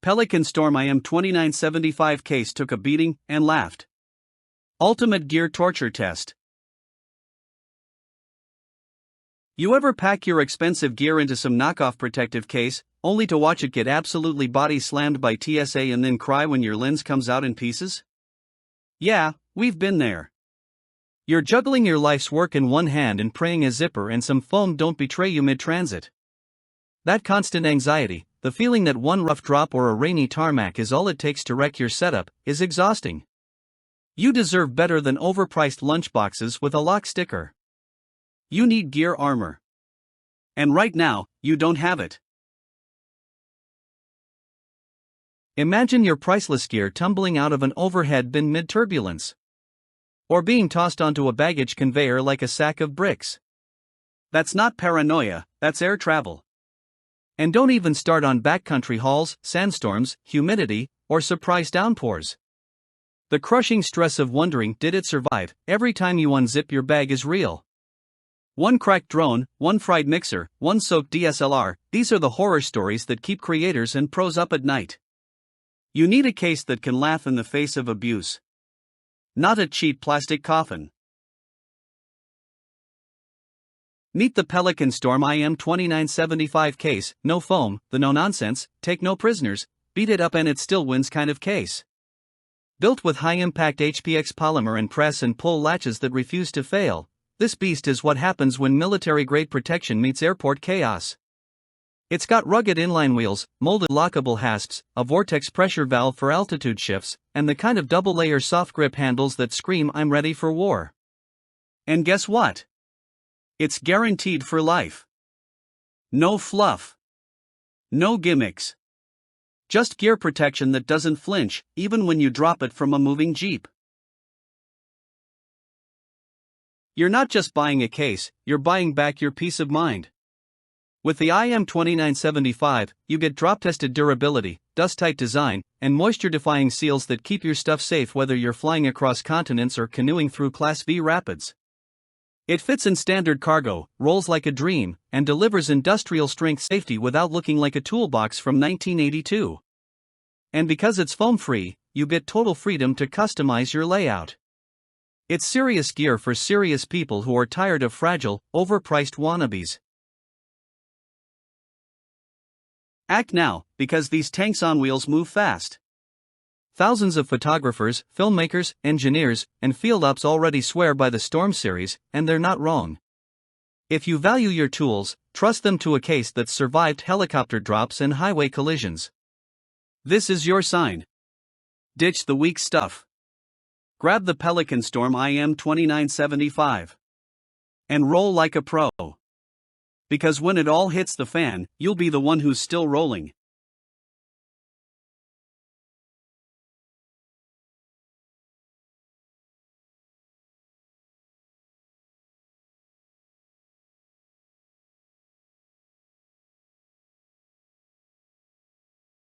Pelican Storm iM2975 case took a beating and laughed. Ultimate gear torture test. You ever pack your expensive gear into some knockoff protective case, only to watch it get absolutely body slammed by TSA and then cry when your lens comes out in pieces? Yeah, we've been there. You're juggling your life's work in one hand and praying a zipper and some foam don't betray you mid-transit. That constant anxiety, the feeling that one rough drop or a rainy tarmac is all it takes to wreck your setup, is exhausting. You deserve better than overpriced lunchboxes with a lock sticker. You need gear armor. And right now, you don't have it. Imagine your priceless gear tumbling out of an overhead bin mid-turbulence. Or being tossed onto a baggage conveyor like a sack of bricks. That's not paranoia, that's air travel. And don't even start on backcountry hauls, sandstorms, humidity, or surprise downpours. The crushing stress of wondering, did it survive, every time you unzip your bag is real. One cracked drone, one fried mixer, one soaked DSLR, these are the horror stories that keep creators and pros up at night. You need a case that can laugh in the face of abuse. Not a cheap plastic coffin. Meet the Pelican Storm iM2975 case, no foam, the no nonsense, take no prisoners, beat it up and it still wins kind of case. Built with high-impact HPX polymer and press and pull latches that refuse to fail, this beast is what happens when military-grade protection meets airport chaos. It's got rugged inline wheels, molded lockable hasps, a Vortex pressure valve for altitude shifts, and the kind of double-layer soft grip handles that scream "I'm ready for war." And guess what? It's guaranteed for life. No fluff. No gimmicks. Just gear protection that doesn't flinch, even when you drop it from a moving Jeep. You're not just buying a case, you're buying back your peace of mind. With the iM2975, you get drop-tested durability, dust-tight design, and moisture-defying seals that keep your stuff safe whether you're flying across continents or canoeing through Class V rapids. It fits in standard cargo, rolls like a dream, and delivers industrial-strength safety without looking like a toolbox from 1982. And because it's foam-free, you get total freedom to customize your layout. It's serious gear for serious people who are tired of fragile, overpriced wannabes. Act now, because these tanks on wheels move fast. Thousands of photographers, filmmakers, engineers, and field ops already swear by the Storm series, and they're not wrong. If you value your tools, trust them to a case that's survived helicopter drops and highway collisions. This is your sign. Ditch the weak stuff. Grab the Pelican Storm iM2975. And roll like a pro. Because when it all hits the fan, you'll be the one who's still rolling.